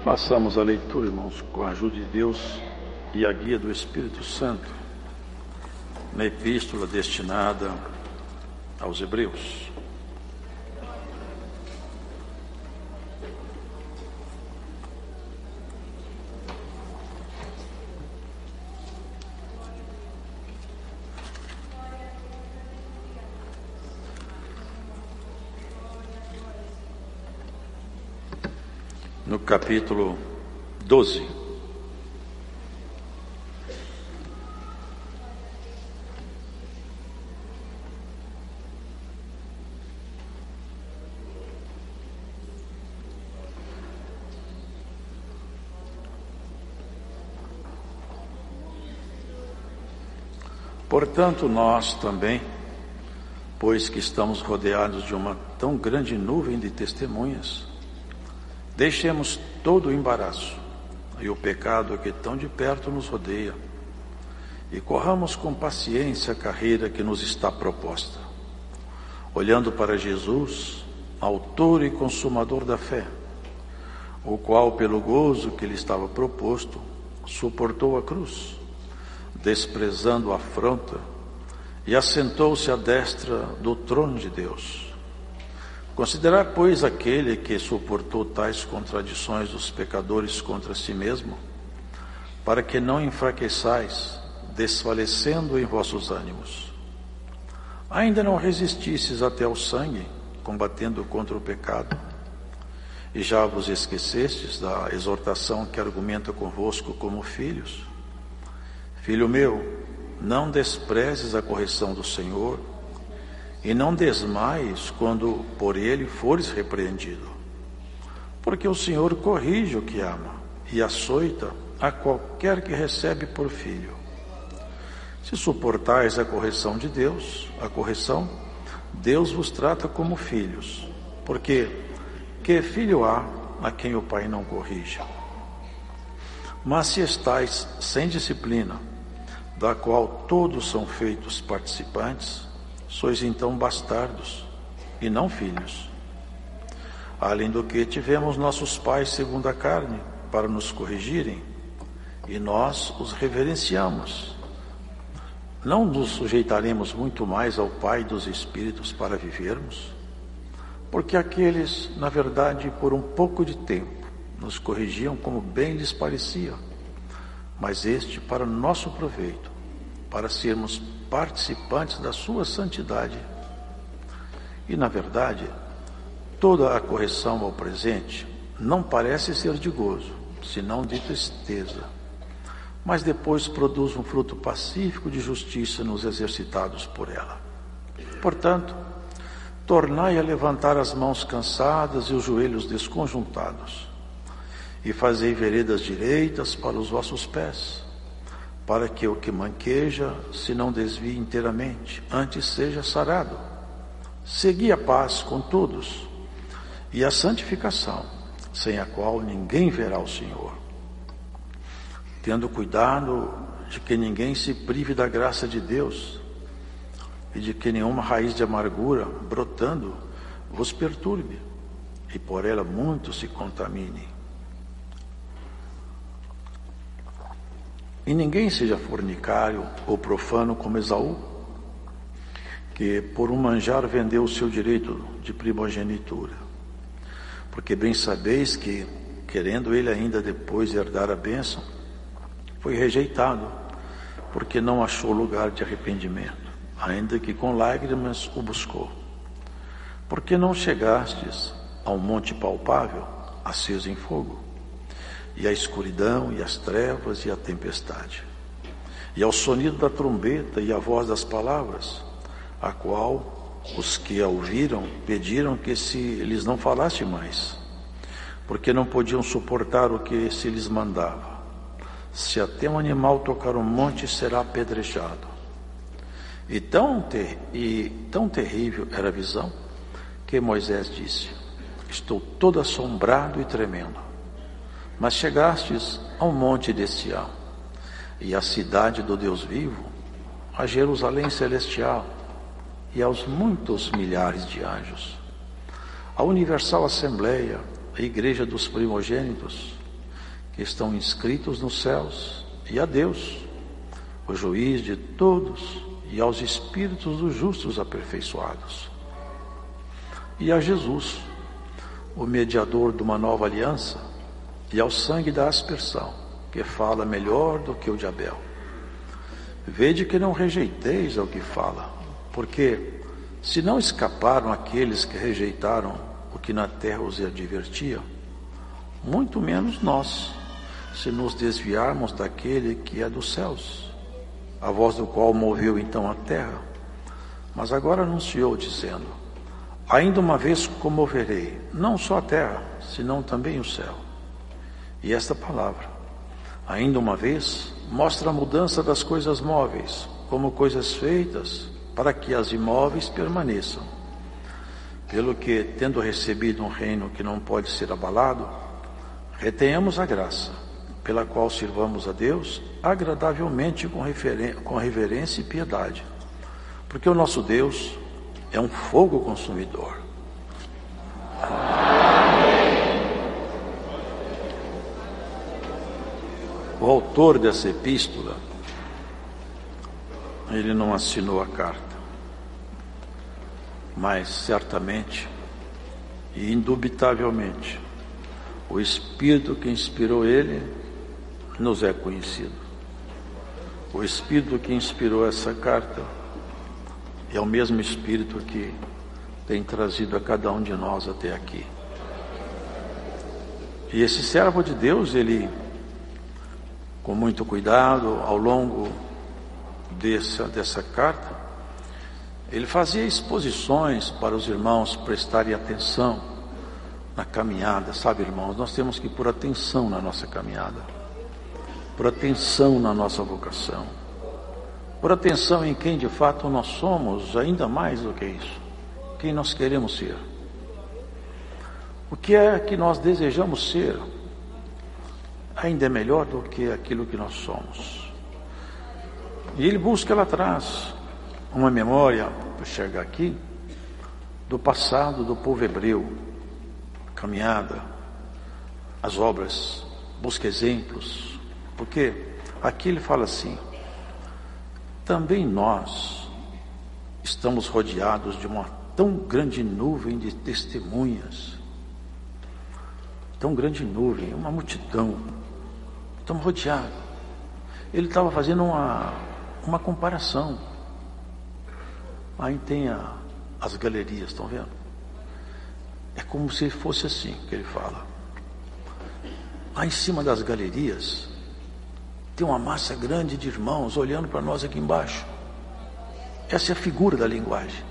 Façamos a leitura, irmãos, com a ajuda de Deus e a guia do Espírito Santo, na epístola destinada aos Hebreus. No capítulo 12. Portanto, nós também, pois que estamos rodeados de uma tão grande nuvem de testemunhas, deixemos todo o embaraço e o pecado que tão de perto nos rodeia e corramos com paciência a carreira que nos está proposta, olhando para Jesus, autor e consumador da fé, o qual, pelo gozo que lhe estava proposto, suportou a cruz, desprezando a afronta, e assentou-se à destra do trono de Deus. Considerar, pois, aquele que suportou tais contradições dos pecadores contra si mesmo, para que não enfraqueçais, desfalecendo em vossos ânimos. Ainda não resististes até ao sangue, combatendo contra o pecado, e já vos esquecestes da exortação que argumenta convosco como filhos. Filho meu, não desprezes a correção do Senhor, e não desmaies quando por ele fores repreendido. Porque o Senhor corrige o que ama e açoita a qualquer que recebe por filho. Se suportais a correção de Deus, Deus vos trata como filhos. Porque que filho há a quem o pai não corrija? Mas se estais sem disciplina, da qual todos são feitos participantes, sois então bastardos, e não filhos. Além do que tivemos nossos pais segundo a carne, para nos corrigirem, e nós os reverenciamos. Não nos sujeitaremos muito mais ao Pai dos Espíritos para vivermos? Porque aqueles, na verdade, por um pouco de tempo, nos corrigiam como bem lhes parecia, mas este para nosso proveito, para sermos participantes da sua santidade. E, na verdade, toda a correção ao presente não parece ser de gozo, senão de tristeza, mas depois produz um fruto pacífico de justiça nos exercitados por ela. Portanto, tornai a levantar as mãos cansadas e os joelhos desconjuntados, e fazei veredas direitas para os vossos pés, para que o que manqueja se não desvie inteiramente, antes seja sarado. Segui a paz com todos, e a santificação, sem a qual ninguém verá o Senhor. Tendo cuidado de que ninguém se prive da graça de Deus, e de que nenhuma raiz de amargura, brotando, vos perturbe, e por ela muitos se contaminem. E ninguém seja fornicário ou profano como Esaú, que por um manjar vendeu o seu direito de primogenitura. Porque bem sabeis que, querendo ele ainda depois herdar a bênção, foi rejeitado, porque não achou lugar de arrependimento, ainda que com lágrimas o buscou. Porque não chegastes ao monte palpável, aceso em fogo, e a escuridão, e as trevas, e a tempestade, e ao sonido da trombeta, e a voz das palavras, a qual os que a ouviram pediram que se lhes não falasse mais, porque não podiam suportar o que se lhes mandava. Se até um animal tocar um monte, será apedrejado. E tão terrível era a visão, que Moisés disse: estou todo assombrado e tremendo. Mas chegastes ao monte de Sião, e à cidade do Deus vivo, a Jerusalém celestial, e aos muitos milhares de anjos, a universal assembleia, a igreja dos primogênitos, que estão inscritos nos céus, e a Deus, o juiz de todos, e aos espíritos dos justos aperfeiçoados, e a Jesus, o mediador de uma nova aliança, e ao sangue da aspersão, que fala melhor do que o de Abel. Vede que não rejeiteis ao que fala, porque se não escaparam aqueles que rejeitaram o que na terra os advertia, muito menos nós, se nos desviarmos daquele que é dos céus, a voz do qual moveu então a terra, mas agora anunciou, dizendo: ainda uma vez comoverei, não só a terra, senão também o céu. E esta palavra, ainda uma vez, mostra a mudança das coisas móveis, como coisas feitas, para que as imóveis permaneçam. Pelo que, tendo recebido um reino que não pode ser abalado, retenhamos a graça, pela qual sirvamos a Deus agradavelmente com reverência e piedade, porque o nosso Deus é um fogo consumidor. O autor dessa epístola, ele não assinou a carta, mas certamente e indubitavelmente o Espírito que inspirou ele nos é conhecido. O Espírito que inspirou essa carta é o mesmo Espírito que tem trazido a cada um de nós até aqui. E esse servo de Deus, ele, com muito cuidado, ao longo dessa carta, ele fazia exposições para os irmãos prestarem atenção na caminhada. Sabe, irmãos, nós temos que pôr atenção na nossa caminhada, pôr atenção na nossa vocação, pôr atenção em quem de fato nós somos, ainda mais do que isso, quem nós queremos ser, o que é que nós desejamos ser, ainda é melhor do que aquilo que nós somos. E ele busca lá atrás uma memória, para chegar aqui, do passado do povo hebreu, a caminhada, as obras, busca exemplos, porque aqui ele fala assim: também nós estamos rodeados de uma tão grande nuvem de testemunhas, tão grande nuvem, uma multidão, estamos rodeados. Ele estava fazendo uma comparação. Aí tem as galerias, estão vendo? É como se fosse assim que ele fala. Lá em cima das galerias tem uma massa grande de irmãos olhando para nós aqui embaixo. Essa é a figura da linguagem.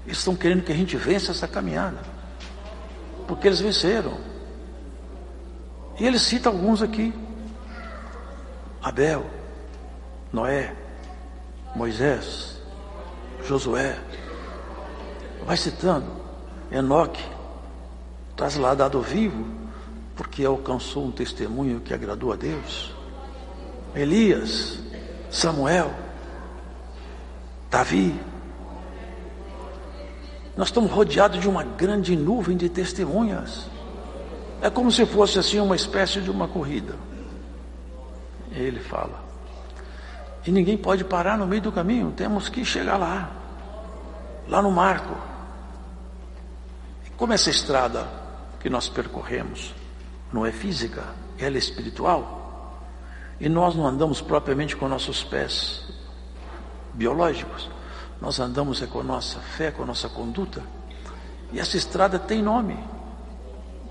Eles estão querendo que a gente vença essa caminhada, porque eles venceram. E ele cita alguns aqui: Abel, Noé, Moisés, Josué, vai citando. Enoque, trasladado vivo, porque alcançou um testemunho que agradou a Deus. Elias, Samuel, Davi. Nós estamos rodeados de uma grande nuvem de testemunhas. É como se fosse assim uma espécie de uma corrida. E ele fala: e ninguém pode parar no meio do caminho, temos que chegar lá no marco. E como essa estrada que nós percorremos não é física, ela é espiritual, e nós não andamos propriamente com nossos pés biológicos, nós andamos com a nossa fé, com a nossa conduta. E essa estrada tem nome.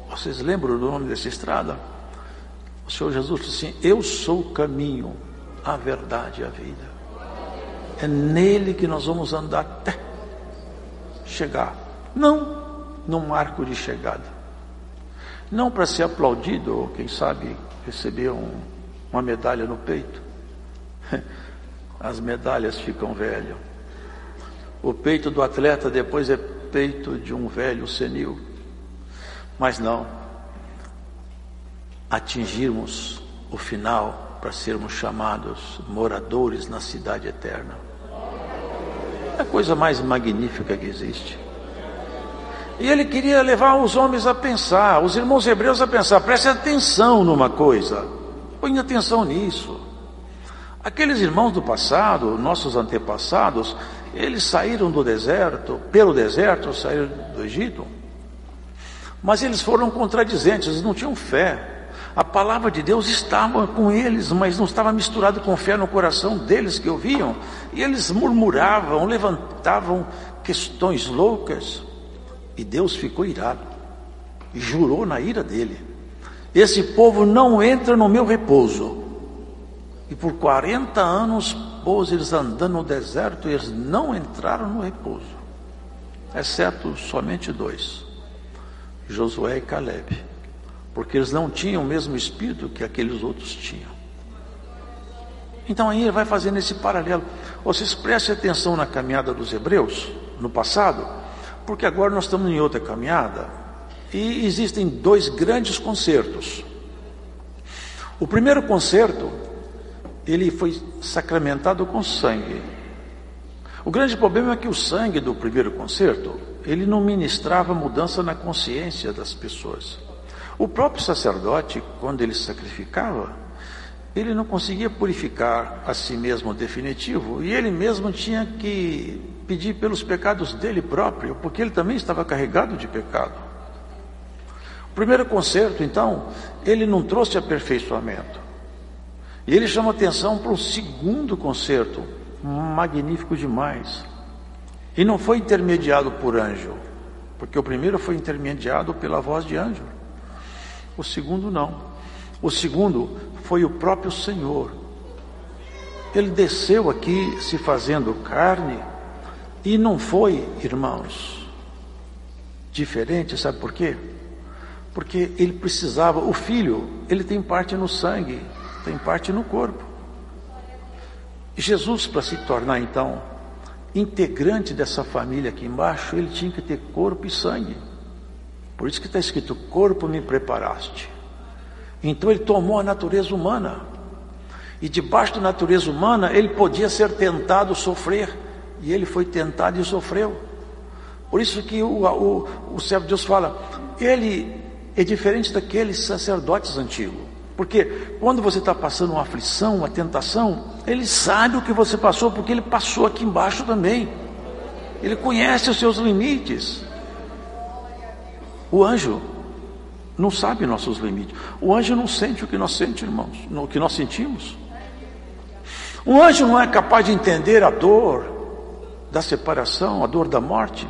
Vocês lembram do nome dessa estrada? O Senhor Jesus disse assim: eu sou o caminho, a verdade e a vida. É nele que nós vamos andar até chegar, não num marco de chegada, não para ser aplaudido ou quem sabe receber uma medalha no peito. As medalhas ficam velhas. O peito do atleta depois é peito de um velho senil. Mas não, atingirmos o final para sermos chamados moradores na cidade eterna. É a coisa mais magnífica que existe. E ele queria levar os homens a pensar, os irmãos hebreus a pensar. Preste atenção numa coisa, põe atenção nisso. Aqueles irmãos do passado, nossos antepassados, eles saíram do deserto, pelo deserto, saíram do Egito, mas eles foram contradizentes, eles não tinham fé. A palavra de Deus estava com eles, mas não estava misturado com fé no coração deles que ouviam. E eles murmuravam, levantavam questões loucas. E Deus ficou irado e jurou na ira dele: esse povo não entra no meu repouso. E por 40 anos pôs eles andando no deserto e eles não entraram no repouso, exceto somente 2, Josué e Caleb, porque eles não tinham o mesmo espírito que aqueles outros tinham. Então aí ele vai fazendo esse paralelo. Vocês prestem atenção na caminhada dos hebreus no passado, porque agora nós estamos em outra caminhada e existem 2 grandes concertos. O primeiro concerto, ele foi sacramentado com sangue. O grande problema é que o sangue do primeiro concerto, ele não ministrava mudança na consciência das pessoas. O próprio sacerdote, quando ele sacrificava, ele não conseguia purificar a si mesmo definitivo, e ele mesmo tinha que pedir pelos pecados dele próprio, porque ele também estava carregado de pecado. O primeiro concerto, então, ele não trouxe aperfeiçoamento. E ele chama atenção para o segundo concerto, magnífico demais. E não foi intermediado por anjo, porque o primeiro foi intermediado pela voz de anjo. O segundo não. O segundo foi o próprio Senhor. Ele desceu aqui se fazendo carne, e não foi, irmãos, diferente, sabe por quê? Porque ele precisava, o Filho, ele tem parte no sangue, tem parte no corpo. E Jesus, para se tornar então integrante dessa família aqui embaixo, ele tinha que ter corpo e sangue. Por isso que está escrito: corpo me preparaste. Então ele tomou a natureza humana, e debaixo da natureza humana ele podia ser tentado, sofrer, e ele foi tentado e sofreu. Por isso que o servo de Deus fala, ele é diferente daqueles sacerdotes antigos, porque quando você está passando uma aflição, uma tentação, ele sabe o que você passou, porque ele passou aqui embaixo também, ele conhece os seus limites. O anjo não sabe nossos limites. O anjo não sente o que nós sentimos, irmãos, o que nós sentimos. O anjo não é capaz de entender a dor da separação, a dor da morte.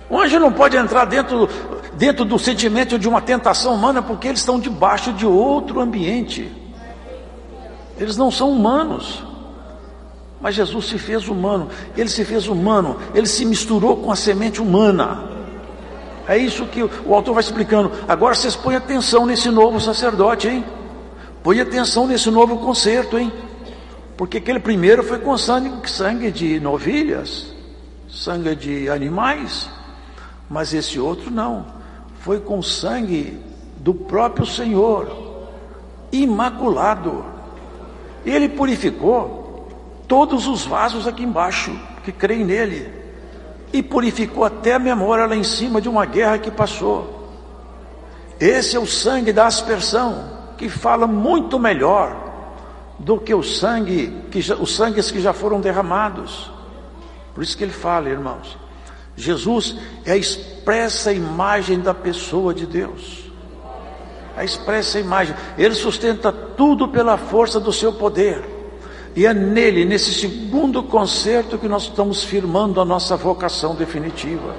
O anjo não pode entrar dentro do sentimento de uma tentação humana, porque eles estão debaixo de outro ambiente. Eles não são humanos. Mas Jesus se fez humano. Ele se fez humano. Ele se misturou com a semente humana. É isso que o autor vai explicando. Agora vocês põem atenção nesse novo sacerdote, hein? Põe atenção nesse novo concerto, hein? Porque aquele primeiro foi com sangue de novilhas, sangue de animais. Mas esse outro não. Foi com sangue do próprio Senhor, imaculado. Ele purificou todos os vasos aqui embaixo que creem nele, e purificou até a memória lá em cima de uma guerra que passou. Esse é o sangue da aspersão, que fala muito melhor do que os sangues que já foram derramados. Por isso que ele fala, irmãos, Jesus é a expressa imagem da pessoa de Deus, a expressa imagem. Ele sustenta tudo pela força do seu poder, e é nele, nesse segundo concerto, que nós estamos firmando a nossa vocação definitiva.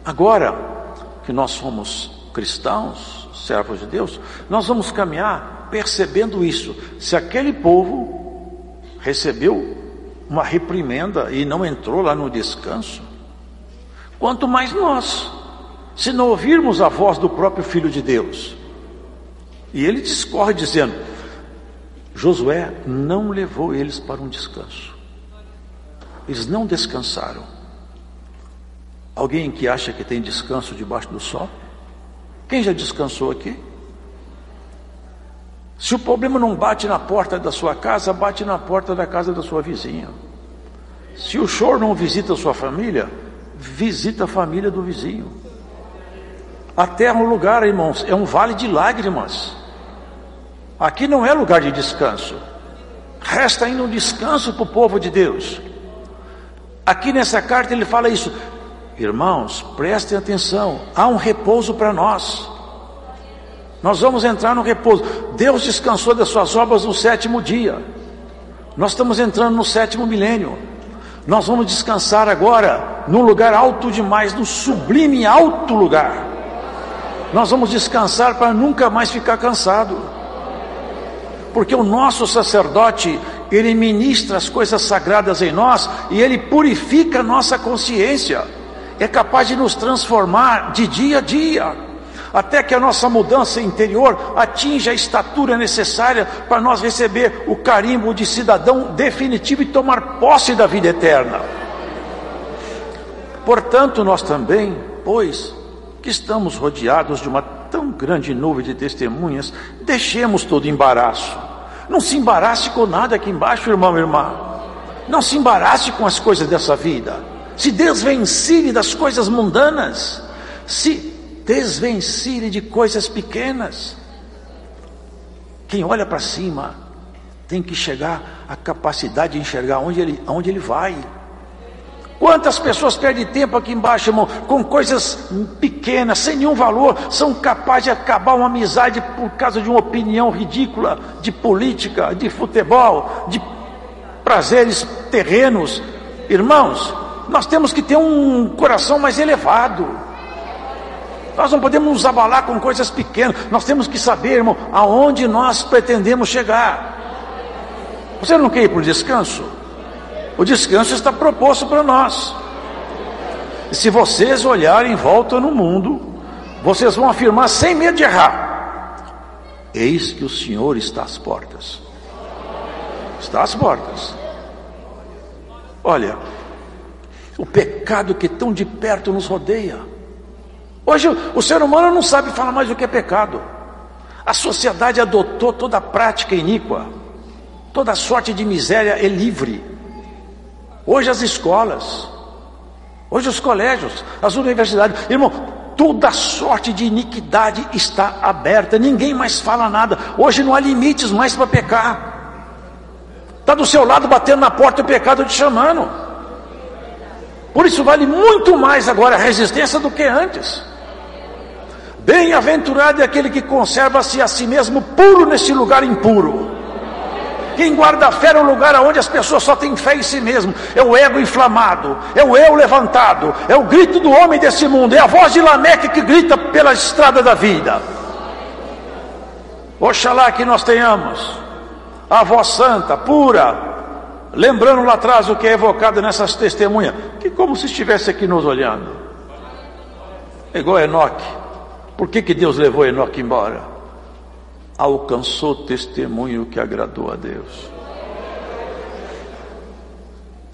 Agora que nós somos cristãos, servos de Deus, nós vamos caminhar percebendo isso. Se aquele povo recebeu uma reprimenda e não entrou lá no descanso, quanto mais nós, se não ouvirmos a voz do próprio Filho de Deus. E ele discorre dizendo: Josué não levou eles para um descanso. Eles não descansaram. Alguém que acha que tem descanso debaixo do sol? Quem já descansou aqui? Se o problema não bate na porta da sua casa, bate na porta da casa da sua vizinha. Se o choro não visita a sua família, visita a família do vizinho. A terra é um lugar, irmãos, é um vale de lágrimas. Aqui não é lugar de descanso. Resta ainda um descanso para o povo de Deus. Aqui nessa carta ele fala isso. Irmãos, prestem atenção, há um repouso para nós. Nós vamos entrar no repouso. Deus descansou das suas obras no 7º dia. Nós estamos entrando no 7º milênio. Nós vamos descansar agora num lugar alto demais, no sublime alto lugar. Nós vamos descansar para nunca mais ficar cansado. Porque o nosso sacerdote, ele ministra as coisas sagradas em nós e ele purifica a nossa consciência. É capaz de nos transformar de dia a dia, até que a nossa mudança interior atinja a estatura necessária para nós receber o carimbo de cidadão definitivo e tomar posse da vida eterna. Portanto, nós também, pois que estamos rodeados de uma tão grande nuvem de testemunhas, deixemos todo embaraço. Não se embarace com nada aqui embaixo, irmão e irmã. Não se embarace com as coisas dessa vida. Se desvencilhe das coisas mundanas. Se desvencilhe de coisas pequenas. Quem olha para cima tem que chegar à capacidade de enxergar aonde ele vai. Quantas pessoas perdem tempo aqui embaixo, irmão, com coisas pequenas, sem nenhum valor, são capazes de acabar uma amizade por causa de uma opinião ridícula, de política, de futebol, de prazeres terrenos. Irmãos, nós temos que ter um coração mais elevado. Nós não podemos nos abalar com coisas pequenas. Nós temos que saber, irmão, aonde nós pretendemos chegar. Você não quer ir para o descanso? O descanso está proposto para nós. E se vocês olharem em volta no mundo, vocês vão afirmar sem medo de errar: eis que o Senhor está às portas. Está às portas. Olha, o pecado que tão de perto nos rodeia. Hoje o ser humano não sabe falar mais o que é pecado. A sociedade adotou toda a prática iníqua. Toda sorte de miséria é livre. Hoje as escolas, hoje os colégios, as universidades, irmão, toda sorte de iniquidade está aberta. Ninguém mais fala nada. Hoje não há limites mais para pecar. Está do seu lado batendo na porta o pecado te chamando. Por isso vale muito mais agora a resistência do que antes. Bem-aventurado é aquele que conserva-se a si mesmo puro nesse lugar impuro. Quem guarda a fé é um lugar onde as pessoas só têm fé em si mesmo. É o ego inflamado, é o eu levantado, é o grito do homem desse mundo, é a voz de Lameque que grita pela estrada da vida. Oxalá que nós tenhamos a voz santa, pura, lembrando lá atrás o que é evocado nessas testemunhas, que como se estivesse aqui nos olhando. É igual Enoque. Por que Deus levou Enoque embora? Alcançou testemunho que agradou a Deus.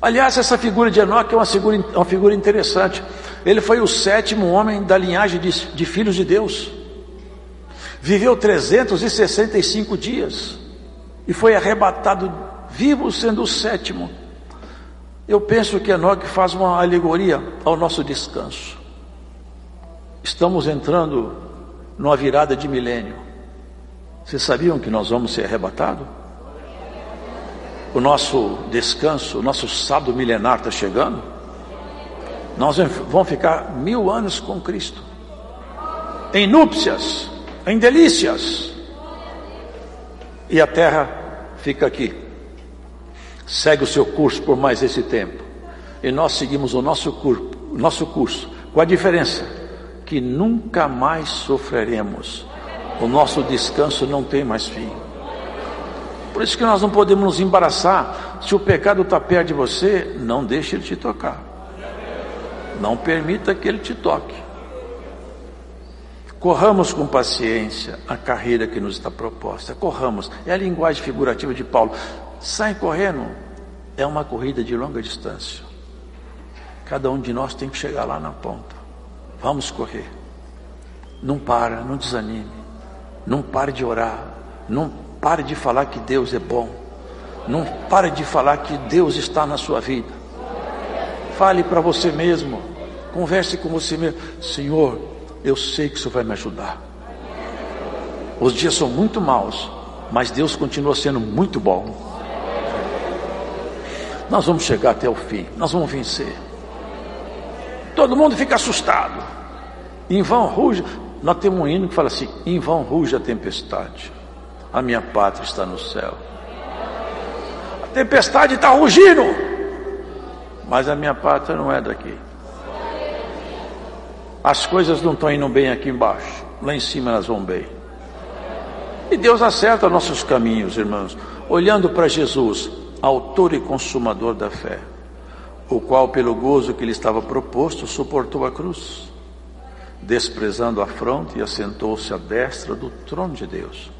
Aliás, essa figura de Enoque é uma figura interessante. Ele foi o 7º homem da linhagem de filhos de Deus. Viveu 365 dias e foi arrebatado vivo, sendo o 7º. Eu penso que Enoque faz uma alegoria ao nosso descanso. Estamos entrando numa virada de milênio. Vocês sabiam que nós vamos ser arrebatados? O nosso descanso, o nosso sábado milenar está chegando. Nós vamos ficar 1000 anos com Cristo, em núpcias, em delícias. E a terra fica aqui, segue o seu curso por mais esse tempo. E nós seguimos o nosso curso, com a diferença que nunca mais sofreremos. O nosso descanso não tem mais fim. Por isso que nós não podemos nos embaraçar. Se o pecado está perto de você, não deixe ele te tocar. Não permita que ele te toque. Corramos com paciência a carreira que nos está proposta. Corramos. É a linguagem figurativa de Paulo. Sai correndo. É uma corrida de longa distância. Cada um de nós tem que chegar lá na ponta. Vamos correr. Não para, não desanime. Não pare de orar. Não pare de falar que Deus é bom. Não pare de falar que Deus está na sua vida. Fale para você mesmo. Converse com você mesmo. Senhor, eu sei que o Senhor vai me ajudar. Os dias são muito maus, mas Deus continua sendo muito bom. Nós vamos chegar até o fim, nós vamos vencer. Todo mundo fica assustado. Em vão ruge. Nós temos um hino que fala assim: em vão ruge a tempestade, a minha pátria está no céu. A tempestade está rugindo, mas a minha pátria não é daqui. As coisas não estão indo bem aqui embaixo, lá em cima elas vão bem. E Deus acerta nossos caminhos, irmãos, olhando para Jesus, autor e consumador da fé, o qual pelo gozo que lhe estava proposto suportou a cruz, desprezando a afronta, e assentou-se à destra do trono de Deus.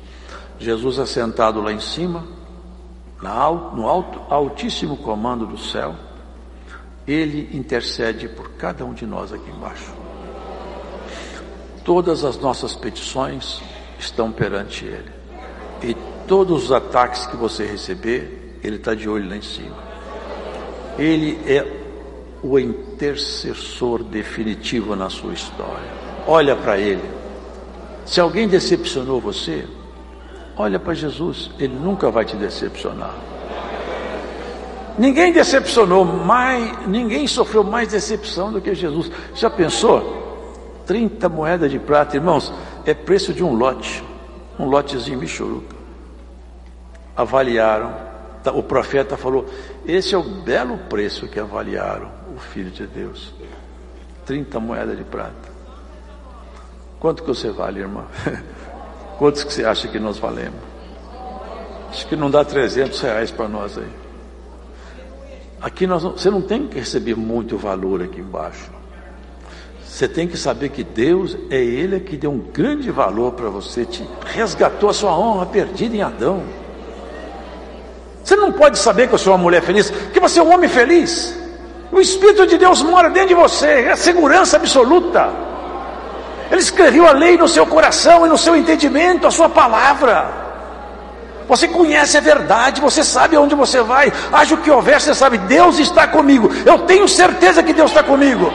Jesus assentado lá em cima, no altíssimo comando do céu, Ele intercede por cada um de nós aqui embaixo. Todas as nossas petições estão perante Ele, e todos os ataques que você receber, Ele está de olho lá em cima. Ele é o intercessor definitivo na sua história. Olha para Ele. Se alguém decepcionou você, olha para Jesus, Ele nunca vai te decepcionar. Ninguém decepcionou mais, ninguém sofreu mais decepção do que Jesus. Já pensou? 30 moedas de prata, irmãos, é preço de um lotezinho michuruca. Avaliaram, o profeta falou: esse é o belo preço que avaliaram o Filho de Deus. 30 moedas de prata. Quanto que você vale, irmã? Quantos que você acha que nós valemos? Acho que não dá R$300 para nós aí. Aqui você não tem que receber muito valor aqui embaixo. Você tem que saber que Deus é Ele que deu um grande valor para você, te resgatou a sua honra perdida em Adão. Você não pode saber que eu sou uma mulher feliz, que você é um homem feliz. O Espírito de Deus mora dentro de você, é a segurança absoluta. Ele escreveu a lei no seu coração e no seu entendimento, a sua palavra. Você conhece a verdade, você sabe aonde você vai, haja o que houver, você sabe, Deus está comigo. Eu tenho certeza que Deus está comigo.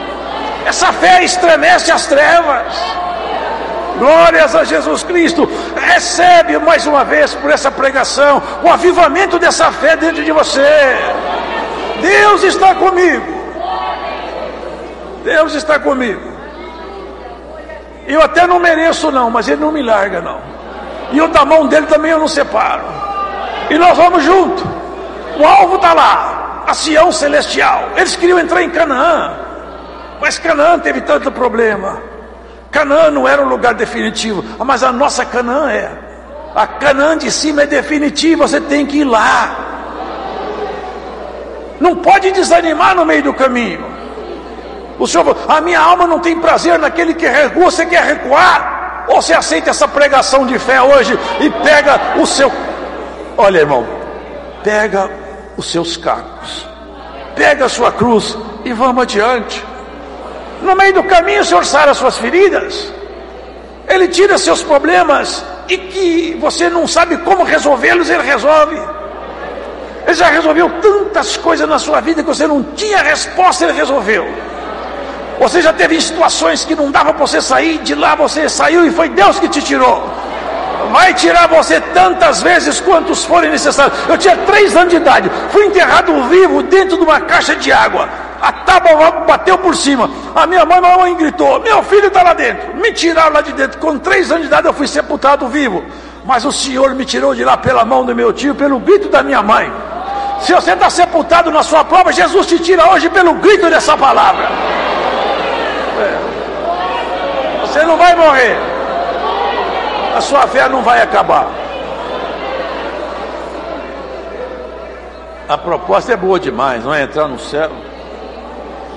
Essa fé estremece as trevas. Glórias a Jesus Cristo. Recebe mais uma vez por essa pregação o avivamento dessa fé dentro de você. Deus está comigo. Deus está comigo. Eu até não mereço não, mas Ele não me larga não. E eu da mão dele também eu não separo. E nós vamos junto. O alvo está lá, a Sião celestial. Eles queriam entrar em Canaã, mas Canaã teve tanto problema. Canaã não era um lugar definitivo, mas a nossa Canaã é. A Canaã de cima é definitiva, você tem que ir lá. Não pode desanimar no meio do caminho. O Senhor, a minha alma não tem prazer naquele que recua. Você quer recuar? Ou você aceita essa pregação de fé hoje e pega o seu... Olha, irmão, pega os seus cacos, pega a sua cruz e vamos adiante. No meio do caminho o Senhor sara as suas feridas. Ele tira seus problemas e que você não sabe como resolvê-los, Ele resolve. Ele já resolveu tantas coisas na sua vida que você não tinha resposta, Ele resolveu. Você já teve situações que não dava para você sair, de lá você saiu e foi Deus que te tirou. Vai tirar você tantas vezes quantos forem necessários. Eu tinha 3 anos de idade, fui enterrado vivo dentro de uma caixa de água. A tábua bateu por cima. A minha mãe gritou: meu filho está lá dentro. Me tiraram lá de dentro. Com 3 anos de idade eu fui sepultado vivo. Mas o Senhor me tirou de lá pela mão do meu tio, pelo grito da minha mãe. Se você está sepultado na sua prova, Jesus te tira hoje pelo grito dessa palavra. Você não vai morrer. A sua fé não vai acabar. A proposta é boa demais, não é? Entrar no céu.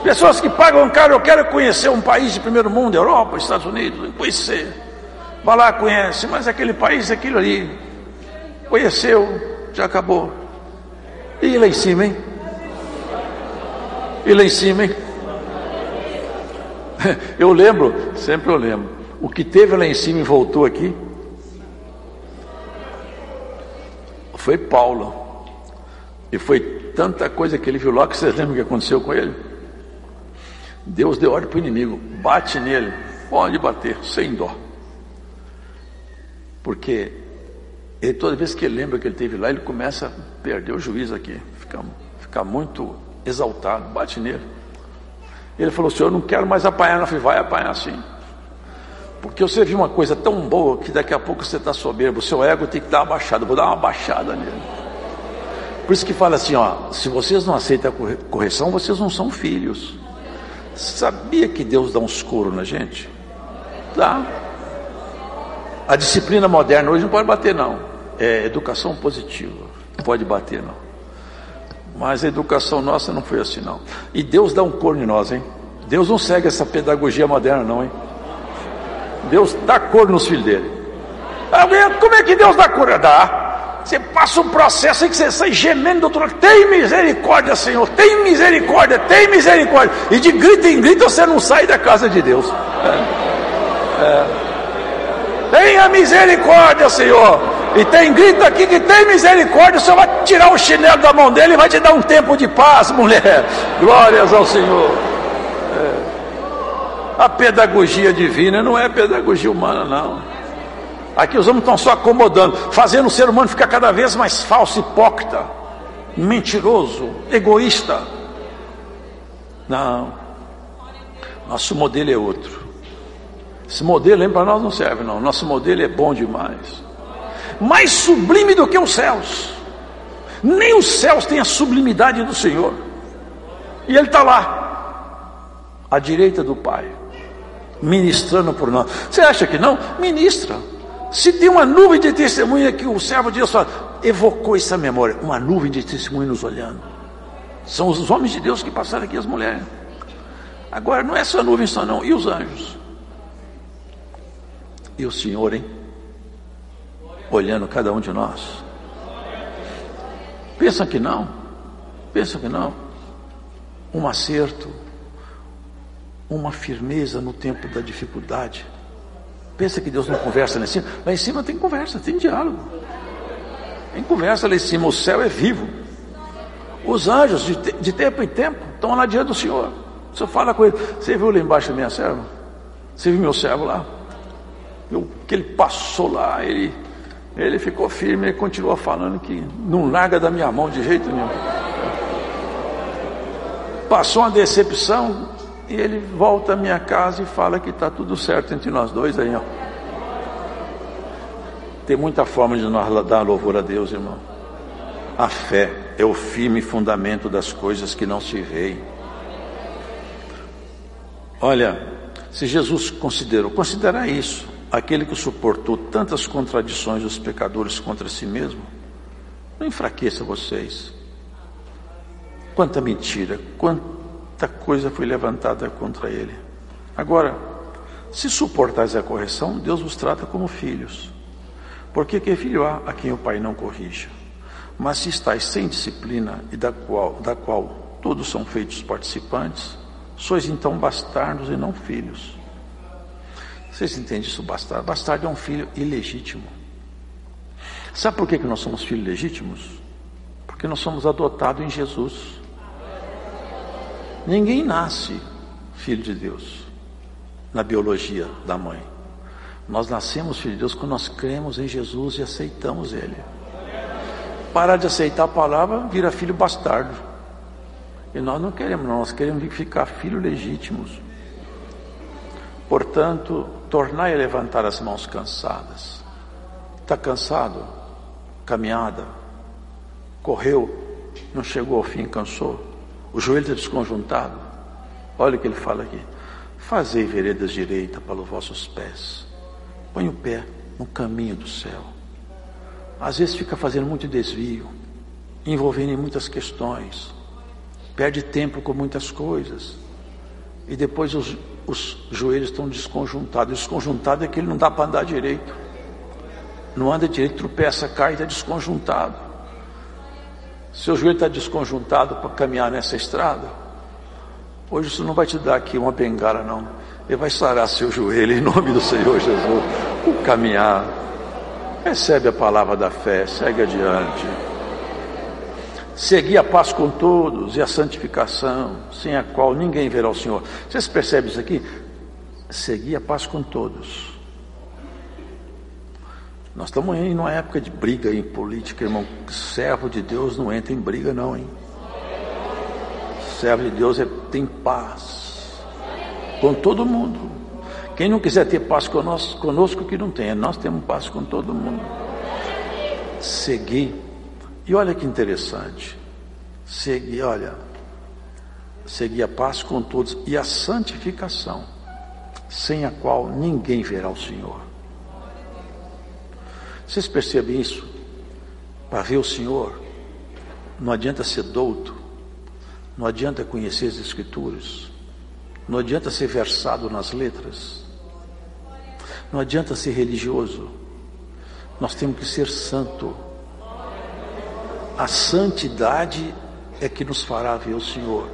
Pessoas que pagam caro: eu quero conhecer um país de primeiro mundo, Europa, Estados Unidos, conhecer. Vai lá, conhece, mas aquele país, aquilo ali, conheceu, já acabou. E lá em cima, hein? E lá em cima, hein? Eu lembro, sempre eu lembro, o que teve lá em cima e voltou aqui foi Paulo. E foi tanta coisa que ele viu lá, que vocês lembram o que aconteceu com ele? Deus deu ordem para o inimigo: bate nele, pode bater, sem dó. Porque ele, toda vez que ele lembra que ele esteve lá, ele começa a perder o juízo aqui, fica muito exaltado, bate nele. Ele falou: Senhor, eu não quero mais apanhar. Eu falei: vai apanhar sim. Porque você viu uma coisa tão boa que daqui a pouco você está soberbo, o seu ego tem que dar uma baixada. Eu vou dar uma baixada nele. Por isso que fala assim, ó: se vocês não aceitam a correção, vocês não são filhos. Sabia que Deus dá uns coros na gente? Dá. A disciplina moderna hoje não pode bater, não. É educação positiva. Não pode bater, não. Mas a educação nossa não foi assim, não. E Deus dá um couro em nós, hein? Deus não segue essa pedagogia moderna, não, hein? Deus dá cor nos filhos dele. Como é que Deus dá cor? Dá. Você passa um processo em que você sai gemendo, doutor: tem misericórdia, Senhor, tem misericórdia, tem misericórdia. E de grito em grito você não sai da casa de Deus. Tenha misericórdia, Senhor. E tem grito aqui que tem misericórdia. O Senhor vai tirar o chinelo da mão dele e vai te dar um tempo de paz, mulher. Glórias ao Senhor. A pedagogia divina não é pedagogia humana, não. Aqui os homens estão só acomodando, fazendo o ser humano ficar cada vez mais falso, hipócrita, mentiroso, egoísta. Não. Nosso modelo é outro. Esse modelo para nós não serve, não. Nosso modelo é bom demais, mais sublime do que os céus. Nem os céus têm a sublimidade do Senhor. E Ele está lá, à direita do Pai, ministrando por nós. Você acha que não? Ministra. Se tem uma nuvem de testemunha que o servo de Deus evocou essa memória, uma nuvem de testemunha nos olhando. São os homens de Deus que passaram aqui, as mulheres. Agora não é só a nuvem só, não. E os anjos? E o Senhor, hein? Olhando cada um de nós. Pensa que não? Pensa que não? Um acerto, uma firmeza no tempo da dificuldade. Pensa que Deus não conversa lá em cima? Lá em cima tem conversa, tem diálogo. Tem conversa lá em cima, o céu é vivo. Os anjos, de tempo em tempo, estão lá diante do Senhor. Você fala com ele: você viu lá embaixo a minha serva? Você viu meu servo lá? Viu que ele passou lá, ele ficou firme, ele continua falando que não larga da minha mão de jeito nenhum. Passou uma decepção, e ele volta à minha casa e fala que está tudo certo entre nós dois aí, ó. Tem muita forma de nós dar louvor a Deus, irmão. A fé é o firme fundamento das coisas que não se veem. Olha, se Jesus considera isso, aquele que suportou tantas contradições dos pecadores contra si mesmo, não enfraqueça vocês. Quanta mentira, quanta coisa foi levantada contra ele. Agora, se suportais a correção, Deus vos trata como filhos. Porque que filho há a quem o pai não corrija? Mas se estáis sem disciplina, e da qual todos são feitos participantes, sois então bastardos e não filhos. Vocês entendem isso? Bastardo é um filho ilegítimo. Sabe por que nós somos filhos legítimos? Porque nós somos adotados em Jesus. Ninguém nasce filho de Deus na biologia da mãe. Nós nascemos filho de Deus quando nós cremos em Jesus e aceitamos Ele. Parar de aceitar a palavra, vira filho bastardo. E nós não queremos, nós queremos ficar filhos legítimos. Portanto, tornai a levantar as mãos cansadas. Está cansado? Caminhada? Correu? Não chegou ao fim, cansou? O joelho está desconjuntado? Olha o que ele fala aqui: fazei veredas direitas para os vossos pés. Põe o pé no caminho do céu. Às vezes fica fazendo muito desvio, envolvendo em muitas questões, perde tempo com muitas coisas, e depois os joelhos estão desconjuntados. Desconjuntado é que ele não dá para andar direito, não anda direito, tropeça, cai, está desconjuntado. Seu joelho está desconjuntado para caminhar nessa estrada. Hoje isso não vai te dar aqui uma bengala, não. Ele vai sarar seu joelho em nome do Senhor Jesus. Caminhar. Recebe a palavra da fé, segue adiante. Segui a paz com todos e a santificação, sem a qual ninguém verá o Senhor. Vocês percebem isso aqui? Segui a paz com todos. Nós estamos em uma época de briga em política, irmão. Servo de Deus não entra em briga não, hein? Servo de Deus tem paz com todo mundo. Quem não quiser ter paz conosco que não tenha. Nós temos paz com todo mundo. Segui. E olha que interessante. Segui a paz com todos e a santificação, sem a qual ninguém verá o Senhor. Vocês percebem isso? Para ver o Senhor, não adianta ser douto, não adianta conhecer as Escrituras, não adianta ser versado nas letras, não adianta ser religioso, nós temos que ser santo. A santidade é que nos fará ver o Senhor.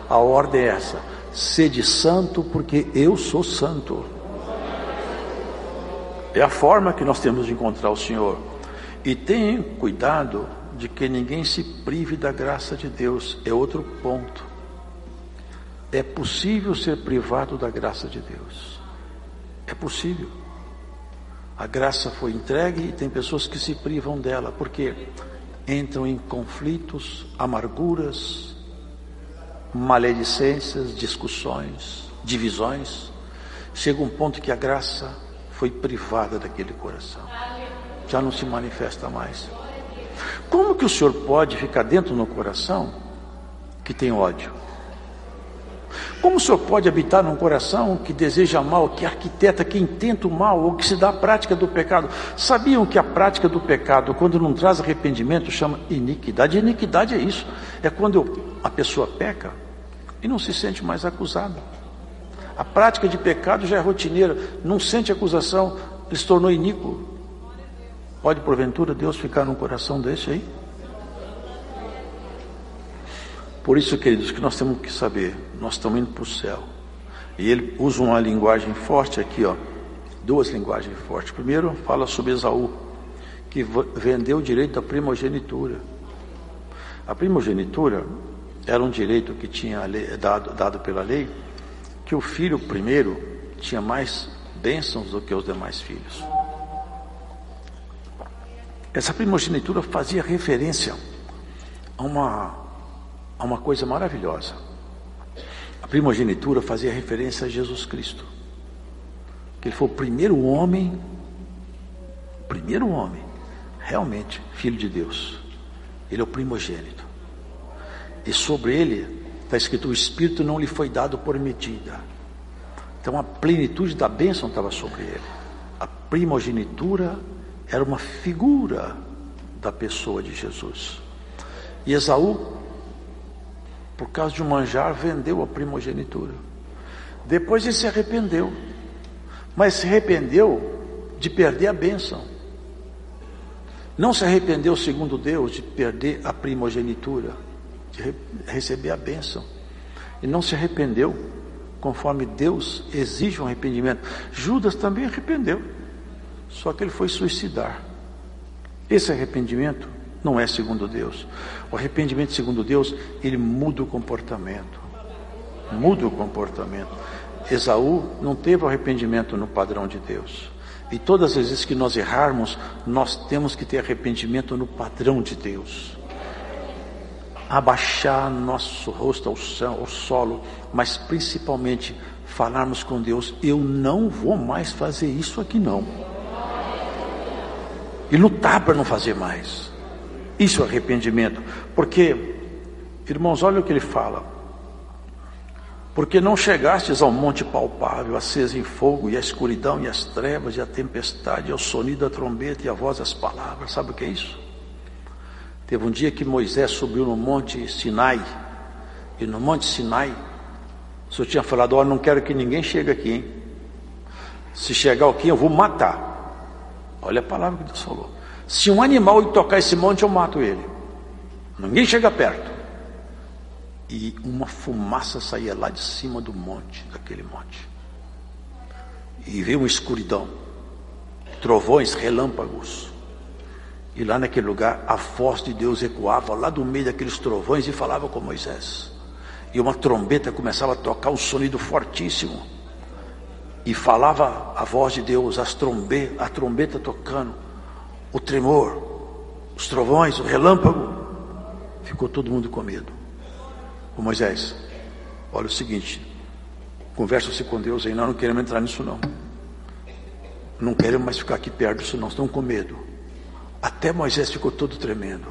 A ordem é essa: sede santo, porque eu sou santo. É a forma que nós temos de encontrar o Senhor. E tenham cuidado de que ninguém se prive da graça de Deus. É outro ponto. É possível ser privado da graça de Deus. É possível. A graça foi entregue e tem pessoas que se privam dela, porque entram em conflitos, amarguras, maledicências, discussões, divisões. Chega um ponto que a graça foi privada daquele coração, já não se manifesta mais. Como que o Senhor pode ficar dentro no coração que tem ódio? Como o Senhor pode habitar num coração que deseja mal, que arquiteta, que intenta o mal, ou que se dá a prática do pecado? Sabiam que a prática do pecado, quando não traz arrependimento, chama iniquidade? Iniquidade é isso, é quando a pessoa peca e não se sente mais acusada. A prática de pecado já é rotineira, não sente acusação, ele se tornou iníquo. Pode porventura Deus ficar num coração desse aí? Por isso, queridos, que nós temos que saber, nós estamos indo para o céu. E ele usa uma linguagem forte aqui, ó, duas linguagens fortes. Primeiro, fala sobre Esaú, que vendeu o direito da primogenitura. A primogenitura era um direito que tinha dado pela lei, que o filho primeiro tinha mais bênçãos do que os demais filhos. Essa primogenitura fazia referência a uma coisa maravilhosa. A primogenitura fazia referência a Jesus Cristo, que ele foi o primeiro homem realmente filho de Deus. Ele é o primogênito, e sobre ele está escrito: o Espírito não lhe foi dado por medida. Então a plenitude da bênção estava sobre ele. A primogenitura era uma figura da pessoa de Jesus. E Esaú, por causa de um manjar, vendeu a primogenitura. Depois ele se arrependeu, mas se arrependeu de perder a bênção. Não se arrependeu, segundo Deus, de perder a primogenitura, de receber a bênção. E não se arrependeu conforme Deus exige um arrependimento. Judas também arrependeu, só que ele foi suicidar. Esse arrependimento não é segundo Deus. O arrependimento segundo Deus, ele muda o comportamento. Muda o comportamento. Esaú não teve o arrependimento no padrão de Deus. E todas as vezes que nós errarmos, nós temos que ter arrependimento no padrão de Deus. Abaixar nosso rosto ao solo, mas principalmente falarmos com Deus: eu não vou mais fazer isso aqui não. E lutar para não fazer mais. Isso é arrependimento. Porque, irmãos, olha o que ele fala: porque não chegastes ao monte palpável, aceso em fogo, e a escuridão, e as trevas, e a tempestade, e ao sonido da trombeta, e a voz das palavras. Sabe o que é isso? Teve um dia que Moisés subiu no monte Sinai, e no monte Sinai o Senhor tinha falado: olha, não quero que ninguém chegue aqui, hein? Se chegar aqui eu vou matar. Olha a palavra que Deus falou: se um animal tocar esse monte, eu mato ele. Ninguém chega perto. E uma fumaça saía lá de cima do monte, daquele monte. E veio uma escuridão, trovões, relâmpagos. E lá naquele lugar, a voz de Deus ecoava lá do meio daqueles trovões e falava com Moisés. E uma trombeta começava a tocar um sonido fortíssimo. E falava a voz de Deus, a trombeta tocando, o tremor, os trovões, o relâmpago. Ficou todo mundo com medo. Ô Moisés, olha o seguinte, conversa-se com Deus aí, nós não queremos entrar nisso não. Não queremos mais ficar aqui perto disso não, estão com medo. Até Moisés ficou todo tremendo.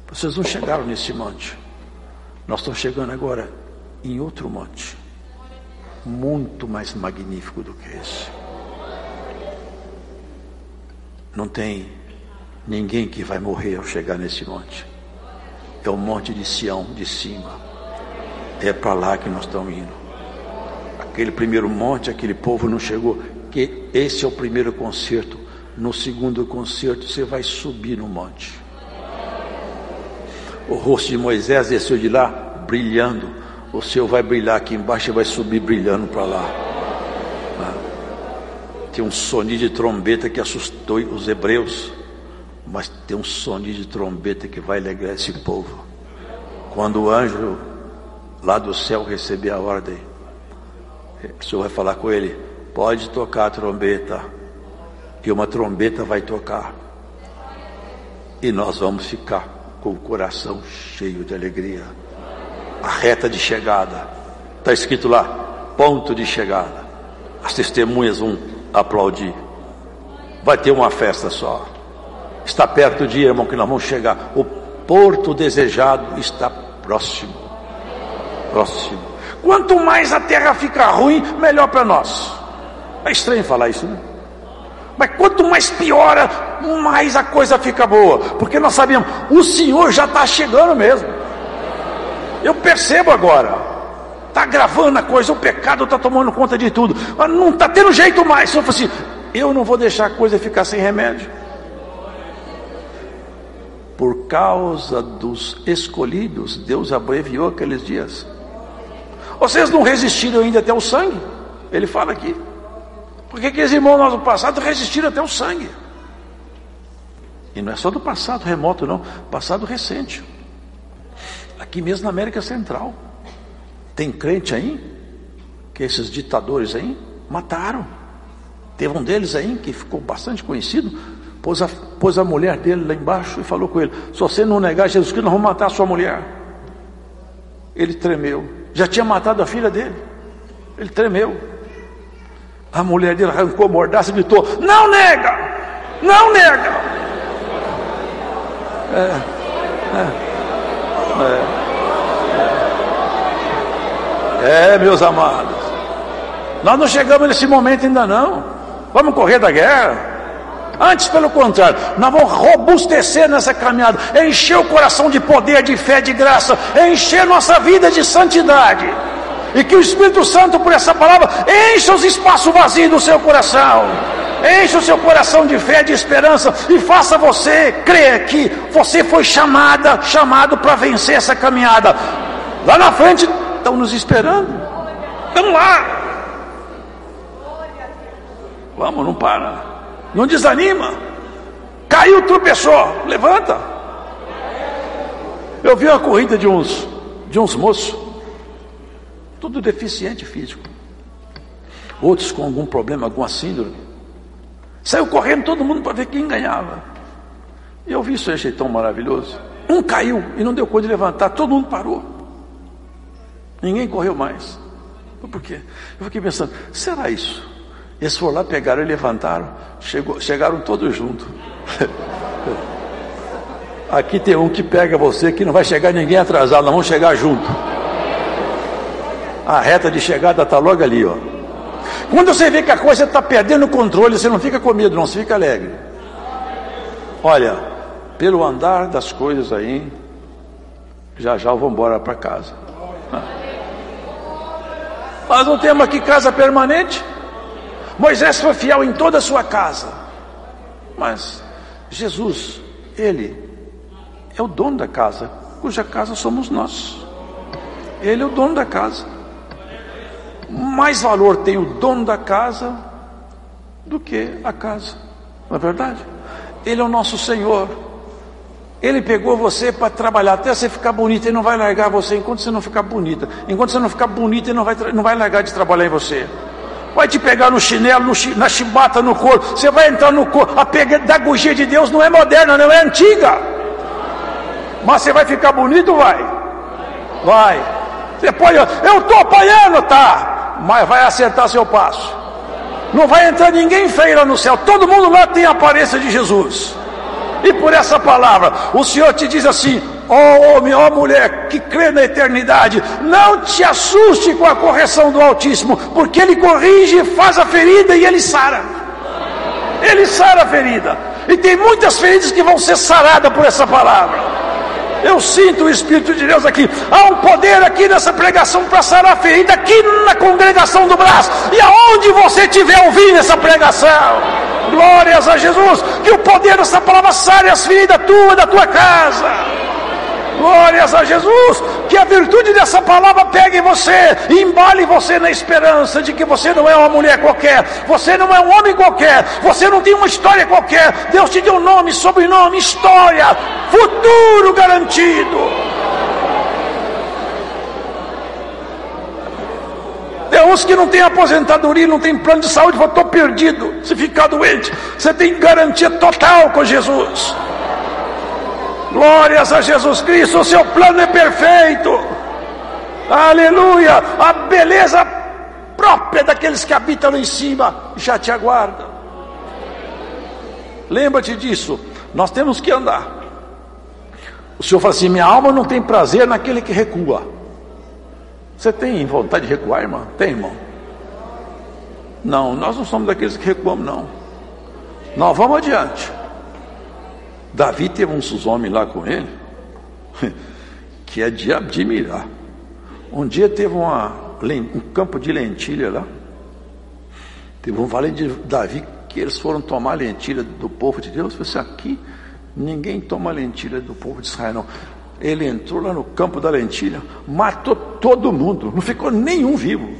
Vocês não chegaram nesse monte. Nós estamos chegando agora em outro monte, muito mais magnífico do que esse. Não tem ninguém que vai morrer ao chegar nesse monte. É o monte de Sião, de cima. É para lá que nós estamos indo. Aquele primeiro monte, aquele povo não chegou. Que esse é o primeiro concerto. No segundo concerto você vai subir no monte. O rosto de Moisés desceu de lá brilhando. O seu vai brilhar aqui embaixo e vai subir brilhando para lá. Tem um sonido de trombeta que assustou os hebreus, mas tem um sonido de trombeta que vai alegrar esse povo. Quando o anjo lá do céu receber a ordem, o Senhor vai falar com ele: pode tocar a trombeta. E uma trombeta vai tocar. E nós vamos ficar com o coração cheio de alegria. A reta de chegada. Está escrito lá, ponto de chegada. As testemunhas vão aplaudir. Vai ter uma festa só. Está perto o dia, irmão, que nós vamos chegar. O porto desejado está próximo. Próximo. Quanto mais a terra fica ruim, melhor para nós. É estranho falar isso, né? Mas quanto mais piora, mais a coisa fica boa. Porque nós sabemos, o Senhor já está chegando mesmo. Eu percebo agora. Está gravando a coisa, o pecado está tomando conta de tudo. Mas não está tendo jeito mais. Eu falo assim, eu não vou deixar a coisa ficar sem remédio. Por causa dos escolhidos, Deus abreviou aqueles dias. Vocês não resistiram ainda até o sangue? Ele fala aqui. Porque aqueles irmãos nossos do passado resistiram até o sangue. E não é só do passado remoto não, passado recente. Aqui mesmo na América Central. Tem crente aí, que esses ditadores aí mataram. Teve um deles aí, que ficou bastante conhecido, pôs a mulher dele lá embaixo e falou com ele: se você não negar Jesus Cristo, nós vamos matar a sua mulher. Ele tremeu. Já tinha matado a filha dele. Ele tremeu. A mulher dele arrancou a mordaça e gritou: não nega! Não nega! Meus amados, nós não chegamos nesse momento ainda não. Vamos correr da guerra? Antes, pelo contrário, nós vamos robustecer nessa caminhada, encher o coração de poder, de fé, de graça, encher nossa vida de santidade. E que o Espírito Santo, por essa palavra, encha os espaços vazios do seu coração. Encha o seu coração de fé, de esperança. E faça você crer que você foi chamado para vencer essa caminhada. Lá na frente estão nos esperando. Vamos lá. Vamos, não para. Não desanima. Caiu, tropeçou. Levanta. Eu vi uma corrida de uns moços, tudo deficiente físico, outros com algum problema, alguma síndrome. Saiu correndo todo mundo para ver quem ganhava. E eu vi isso, achei tão maravilhoso. Um caiu e não deu conta de levantar, todo mundo parou. Ninguém correu mais. Por quê? Eu fiquei pensando, será isso? Eles foram lá, pegaram e levantaram, chegaram todos juntos. Aqui tem um que pega você, que não vai chegar ninguém atrasado, nós vamos chegar junto. A reta de chegada está logo ali, ó. Quando você vê que a coisa está perdendo o controle, você não fica com medo, não, você fica alegre. Olha, pelo andar das coisas aí, já eu vou embora para casa. Nós não temos aqui casa permanente. Moisés foi fiel em toda a sua casa, mas Jesus, Ele é o dono da casa, cuja casa somos nós. Ele é o dono da casa. Mais valor tem o dono da casa do que a casa, não é verdade? Ele é o nosso Senhor. Ele pegou você para trabalhar até você ficar bonita. Ele não vai largar você enquanto você não ficar bonita. Enquanto você não ficar bonita, Ele não vai largar de trabalhar em você. Vai te pegar no chinelo, na chibata, no couro. Você vai entrar no couro. A pedagogia de Deus não é moderna, não é antiga. Mas você vai ficar bonito, vai. Você pode, eu estou apanhando, tá? Mas vai acertar seu passo. Não vai entrar ninguém feio lá no céu. Todo mundo lá tem a aparência de Jesus. E por essa palavra, o Senhor te diz assim: ó homem, ó mulher que crê na eternidade, não te assuste com a correção do Altíssimo, porque Ele corrige, faz a ferida e Ele sara. Ele sara a ferida. E tem muitas feridas que vão ser saradas por essa palavra. Eu sinto o Espírito de Deus aqui. Há um poder aqui nessa pregação para sarar a ferida aqui na congregação do Brás. E aonde você estiver ouvindo essa pregação, glórias a Jesus, que o poder dessa palavra sare as feridas tuas, da tua casa. Glórias a Jesus, que a virtude dessa palavra pegue você e embale você na esperança de que você não é uma mulher qualquer, você não é um homem qualquer, você não tem uma história qualquer. Deus te deu nome, sobrenome, história, futuro garantido. Tem uns que não tem aposentadoria, não tem plano de saúde, falou: estou perdido. Se ficar doente, você tem garantia total com Jesus. Glórias a Jesus Cristo, o seu plano é perfeito. Aleluia. A beleza própria daqueles que habitam lá em cima já te aguarda. Lembra-te disso. Nós temos que andar. O Senhor fala assim: minha alma não tem prazer naquele que recua. Você tem vontade de recuar, irmão? Tem, irmão? Não, nós não somos daqueles que recuamos, não. Nós vamos adiante. Davi teve uns homens lá com ele que é de admirar. Um dia teve um campo de lentilha lá. Teve um valente de Davi que eles foram tomar lentilha do povo de Deus. Eu falei assim: aqui ninguém toma lentilha do povo de Israel, não. Ele entrou lá no campo da lentilha, matou todo mundo, não ficou nenhum vivo.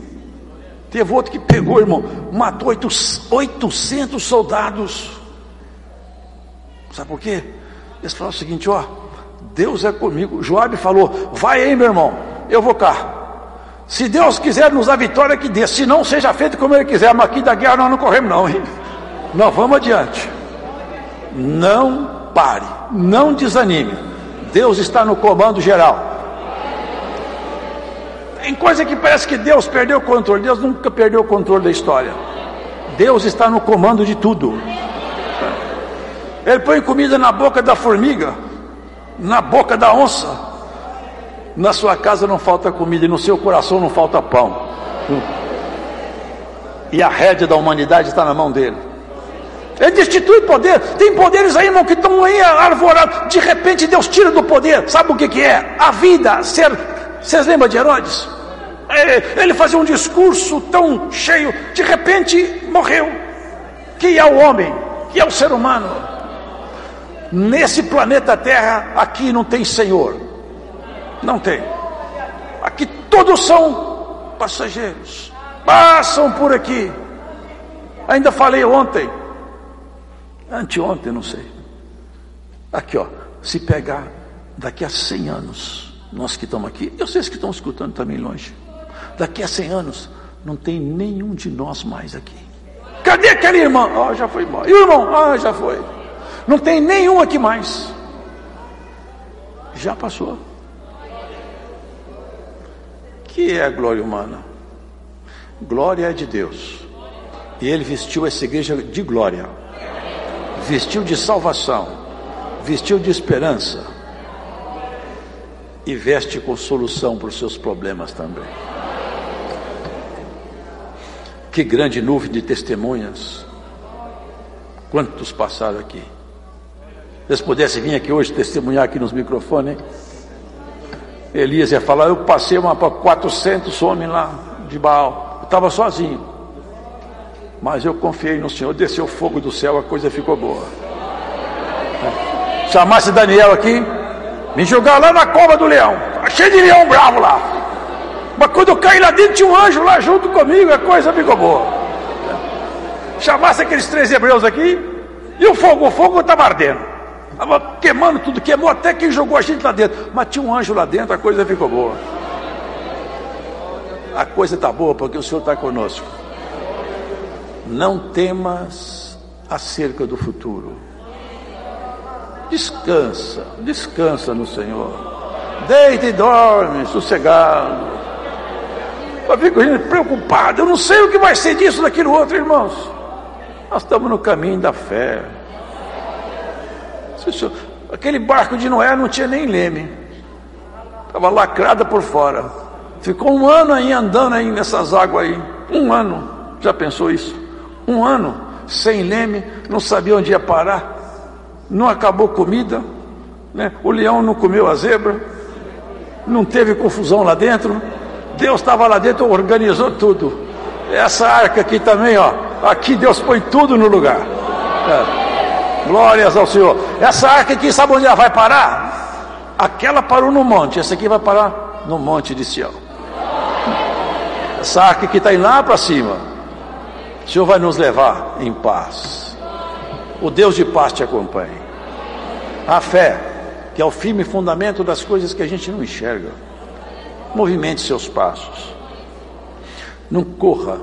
Teve outro que pegou, irmão, matou 800 soldados. Sabe por quê? Eles falaram o seguinte: ó, Deus é comigo. Joabe falou: vai aí, meu irmão, eu vou cá. Se Deus quiser nos dar vitória, que dê. Se não, seja feito como Ele quiser. Mas aqui da guerra nós não corremos, não, hein? Nós vamos adiante. Não pare, não desanime. Deus está no comando geral. Tem coisa que parece que Deus perdeu o controle. Deus nunca perdeu o controle da história. Deus está no comando de tudo. Ele põe comida na boca da formiga, na boca da onça. Na sua casa não falta comida e no seu coração não falta pão. E a rédea da humanidade está na mão dele. Ele destitui poder. Tem poderes aí, irmão, que estão aí arvorados. De repente Deus tira do poder. Sabe o que é? A vida. Vocês lembram de Herodes? Ele fazia um discurso tão cheio, de repente morreu. Que é o homem, que é o ser humano. Nesse planeta Terra, aqui não tem Senhor. Não tem. Aqui todos são passageiros. Passam por aqui. Ainda falei ontem, anteontem, não sei. Aqui, ó, se pegar daqui a 100 anos, nós que estamos aqui, e vocês que estão escutando também longe, daqui a 100 anos, não tem nenhum de nós mais aqui. Cadê aquele irmão? Ah, já foi embora. E o irmão? Ah, já foi. Não tem nenhum aqui mais. Já passou. Que é a glória humana? Glória é de Deus. E Ele vestiu essa igreja de glória. Vestiu de salvação. Vestiu de esperança. E veste com solução para os seus problemas também. Que grande nuvem de testemunhas. Quantos passaram aqui? Se eles pudessem vir aqui hoje testemunhar aqui nos microfones, hein? Elias ia falar: eu passei para 400 homens lá de Baal, eu estava sozinho, mas eu confiei no Senhor, desceu fogo do céu, a coisa ficou boa. Chamasse Daniel aqui, me jogar lá na cova do leão, cheio de leão bravo lá, mas quando eu caí lá dentro tinha um anjo lá junto comigo, a coisa ficou boa. Chamasse aqueles 3 hebreus aqui, E o fogo estava ardendo. Estava queimando tudo, queimou até quem jogou a gente lá dentro. Mas tinha um anjo lá dentro, a coisa ficou boa. A coisa está boa porque o Senhor está conosco. Não temas acerca do futuro. Descansa, descansa no Senhor. Deita e dorme, sossegado. Eu fico preocupado, eu não sei o que vai ser disso, daquilo outro, irmãos. Nós estamos no caminho da fé. Aquele barco de Noé não tinha nem leme. Estava lacrada por fora. Ficou 1 ano aí andando aí nessas águas aí. 1 ano. Já pensou isso? 1 ano sem leme, não sabia onde ia parar. Não acabou comida, né? O leão não comeu a zebra. Não teve confusão lá dentro. Deus estava lá dentro, organizou tudo. Essa arca aqui também, ó. Aqui Deus põe tudo no lugar. Glórias ao Senhor. Essa arca aqui, sabe onde ela vai parar? Aquela parou no monte. Essa aqui vai parar no monte de Sião. Essa arca aqui está indo lá para cima. O Senhor vai nos levar em paz. O Deus de paz te acompanhe. A fé, que é o firme fundamento das coisas que a gente não enxerga. Movimente seus passos. Não corra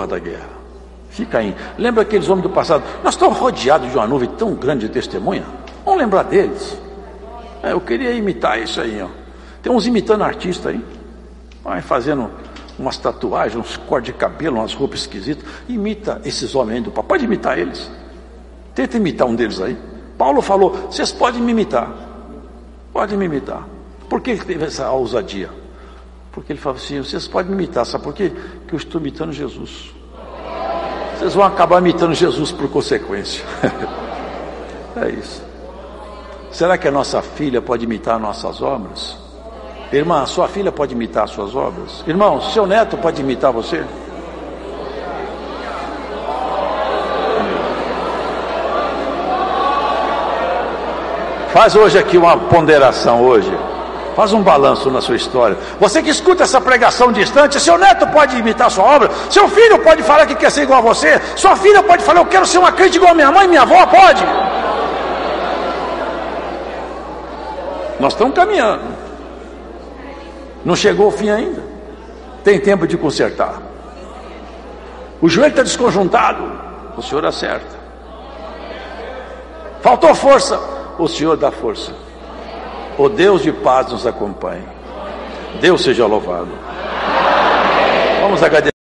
da guerra. Fica aí. Lembra aqueles homens do passado? Nós estamos rodeados de uma nuvem tão grande de testemunha. Vamos lembrar deles. Eu queria imitar isso aí, ó. Tem uns imitando artista aí. Vai fazendo umas tatuagens, uns cortes de cabelo, umas roupas esquisitas. Imita esses homens aí do passado. Pode imitar eles. Tenta imitar um deles aí. Paulo falou, vocês podem me imitar. Podem me imitar. Por que ele teve essa ousadia? Porque ele falou assim, vocês podem me imitar. Sabe por quê? Porque eu estou imitando Jesus. Vocês vão acabar imitando Jesus por consequência. É isso. Será que a nossa filha pode imitar nossas obras? Irmã, sua filha pode imitar suas obras? Irmão, seu neto pode imitar você? Faz hoje aqui uma ponderação hoje. Faz um balanço na sua história. Você que escuta essa pregação distante, seu neto pode imitar sua obra, seu filho pode falar que quer ser igual a você, sua filha pode falar, eu quero ser uma crente igual a minha mãe e minha avó, pode. Nós estamos caminhando. Não chegou ao fim ainda. Tem tempo de consertar. O joelho está desconjuntado, o Senhor acerta. Faltou força, o Senhor dá força. O Deus de paz nos acompanhe. Deus seja louvado. Vamos agradecer.